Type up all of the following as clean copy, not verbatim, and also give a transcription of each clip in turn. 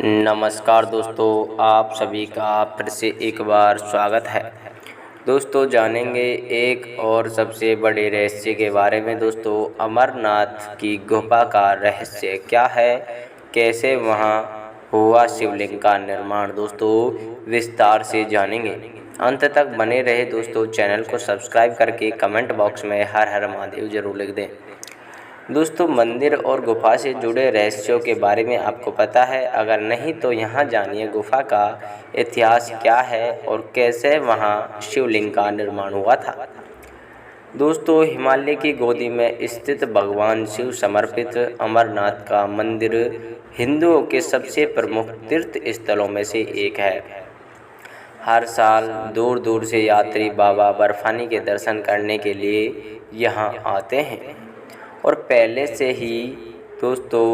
नमस्कार दोस्तों, आप सभी का फिर से एक बार स्वागत है। दोस्तों जानेंगे एक और सबसे बड़े रहस्य के बारे में। दोस्तों अमरनाथ की गुफा का रहस्य क्या है, कैसे वहां हुआ शिवलिंग का निर्माण, दोस्तों विस्तार से जानेंगे। अंत तक बने रहे दोस्तों। चैनल को सब्सक्राइब करके कमेंट बॉक्स में हर हर महादेव जरूर लिख दें। दोस्तों मंदिर और गुफा से जुड़े रहस्यों के बारे में आपको पता है? अगर नहीं तो यहाँ जानिए गुफा का इतिहास क्या है और कैसे वहाँ शिवलिंग का निर्माण हुआ था। दोस्तों हिमालय की गोदी में स्थित भगवान शिव समर्पित अमरनाथ का मंदिर हिंदुओं के सबसे प्रमुख तीर्थ स्थलों में से एक है। हर साल दूर दूर से यात्री बाबा बर्फानी के दर्शन करने के लिए यहाँ आते हैं और पहले से ही दोस्तों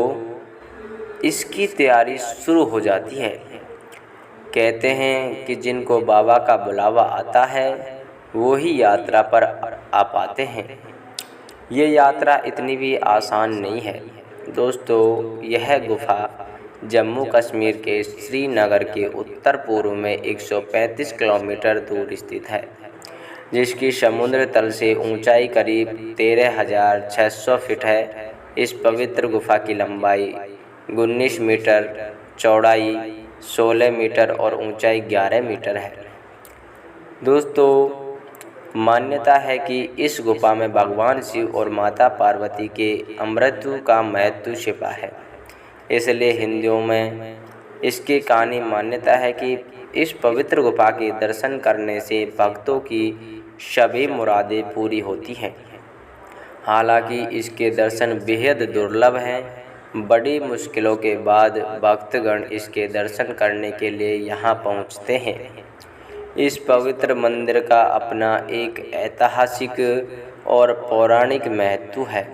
इसकी तैयारी शुरू हो जाती है। कहते हैं कि जिनको बाबा का बुलावा आता है वो ही यात्रा पर आ पाते हैं। ये यात्रा इतनी भी आसान नहीं है दोस्तों। यह गुफा जम्मू कश्मीर के श्रीनगर के उत्तर पूर्व में 135 किलोमीटर दूर स्थित है, जिसकी समुद्र तल से ऊंचाई करीब 13,600 फीट है। इस पवित्र गुफा की लंबाई 19 मीटर, चौड़ाई 16 मीटर और ऊंचाई 11 मीटर है। दोस्तों मान्यता है कि इस गुफा में भगवान शिव और माता पार्वती के अमृत्यु का महत्व छिपा है। इसलिए हिंदुओं में इसकी कहानी मान्यता है कि इस पवित्र गुफा के दर्शन करने से भक्तों की सभी मुरादें पूरी होती हैं। हालांकि इसके दर्शन बेहद दुर्लभ हैं। बड़ी मुश्किलों के बाद भक्तगण इसके दर्शन करने के लिए यहाँ पहुँचते हैं। इस पवित्र मंदिर का अपना एक ऐतिहासिक और पौराणिक महत्व है।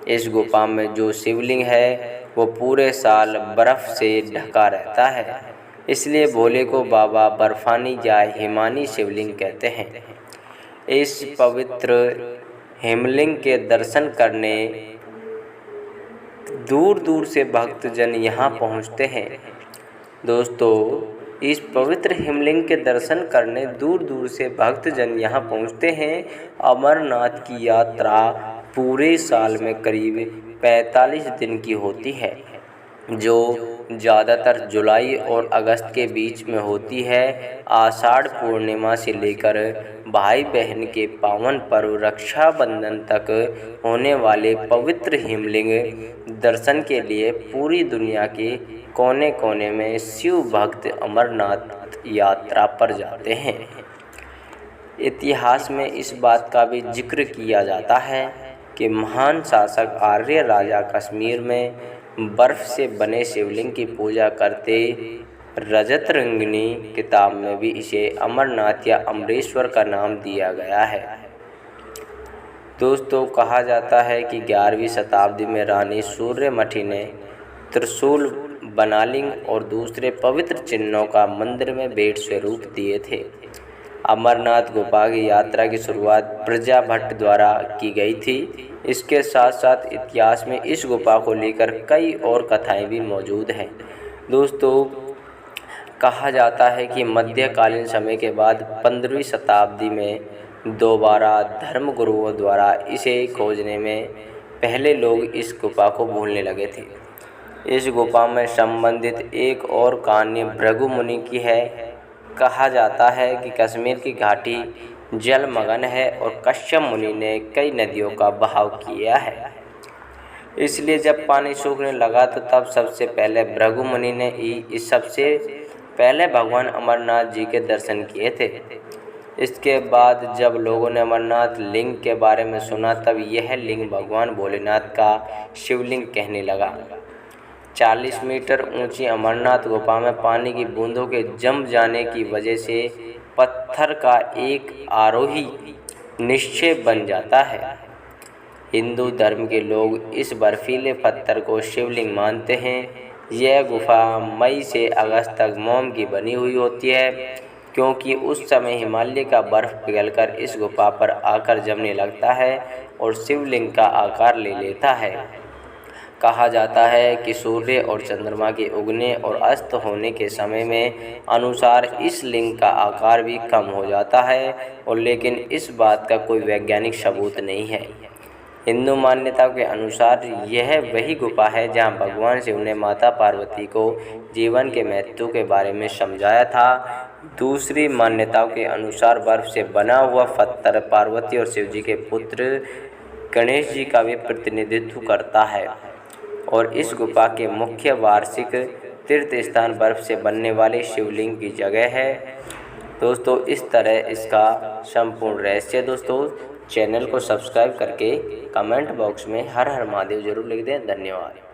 इस गुफा में जो शिवलिंग है वो पूरे साल बर्फ़ से ढका रहता है, इसलिए भोले को बाबा बर्फानी या हिमानी शिवलिंग कहते हैं। इस पवित्र हिमलिंग के दर्शन करने दूर दूर से भक्तजन यहाँ पहुँचते हैं। दोस्तों इस पवित्र हिमलिंग के दर्शन करने दूर दूर से भक्तजन यहाँ पहुँचते हैं। अमरनाथ की यात्रा पूरे साल में करीब 45 दिन की होती है, जो ज़्यादातर जुलाई और अगस्त के बीच में होती है। आषाढ़ पूर्णिमा से लेकर भाई बहन के पावन पर्व रक्षाबंधन तक होने वाले पवित्र हिमलिंग दर्शन के लिए पूरी दुनिया के कोने कोने में शिव भक्त अमरनाथ यात्रा पर जाते हैं। इतिहास में इस बात का भी जिक्र किया जाता है कि महान शासक आर्य राजा कश्मीर में बर्फ़ से बने शिवलिंग की पूजा करते। रजत रंगिनी किताब में भी इसे अमरनाथ या अमरेश्वर का नाम दिया गया है। दोस्तों कहा जाता है कि 11वीं शताब्दी में रानी सूर्यमती ने त्रिशूल, बनालिंग और दूसरे पवित्र चिन्हों का मंदिर में भेंट स्वरूप दिए थे। अमरनाथ गुफा की यात्रा की शुरुआत प्रजाभट्ट द्वारा की गई थी। इसके साथ साथ इतिहास में इस गुफा को लेकर कई और कथाएं भी मौजूद हैं। दोस्तों कहा जाता है कि मध्यकालीन समय के बाद 15वीं शताब्दी में दोबारा धर्मगुरुओं द्वारा इसे खोजने में पहले लोग इस गुफा को भूलने लगे थे। इस गुफा में संबंधित एक और कहानी भृगु मुनि की है। कहा जाता है कि कश्मीर की घाटी जलमग्न है और कश्यप मुनि ने कई नदियों का बहाव किया है, इसलिए जब पानी सूखने लगा तो तब सबसे पहले भृगु मुनि ने इस सबसे पहले भगवान अमरनाथ जी के दर्शन किए थे। इसके बाद जब लोगों ने अमरनाथ लिंग के बारे में सुना तब यह लिंग भगवान भोलेनाथ का शिवलिंग कहने लगा। 40 मीटर ऊंची अमरनाथ गुफा में पानी की बूंदों के जम जाने की वजह से पत्थर का एक आरोही निक्षेप बन जाता है। हिंदू धर्म के लोग इस बर्फीले पत्थर को शिवलिंग मानते हैं। यह गुफा मई से अगस्त तक मोम की बनी हुई होती है, क्योंकि उस समय हिमालय का बर्फ़ पिघलकर इस गुफा पर आकर जमने लगता है और शिवलिंग का आकार ले लेता है। कहा जाता है कि सूर्य और चंद्रमा के उगने और अस्त होने के समय में अनुसार इस लिंग का आकार भी कम हो जाता है, और लेकिन इस बात का कोई वैज्ञानिक सबूत नहीं है। हिंदू मान्यताओं के अनुसार यह वही गुफा है जहां भगवान शिव ने माता पार्वती को जीवन के महत्व के बारे में समझाया था। दूसरी मान्यताओं के अनुसार बर्फ से बना हुआ पत्थर पार्वती और शिव जी के पुत्र गणेश जी का भी प्रतिनिधित्व करता है, और इस गुफा के मुख्य वार्षिक तीर्थ स्थान बर्फ से बनने वाले शिवलिंग की जगह है। दोस्तों, इस तरह इसका संपूर्ण रहस्य। दोस्तों, चैनल को सब्सक्राइब करके कमेंट बॉक्स में हर हर महादेव जरूर लिख दें। धन्यवाद।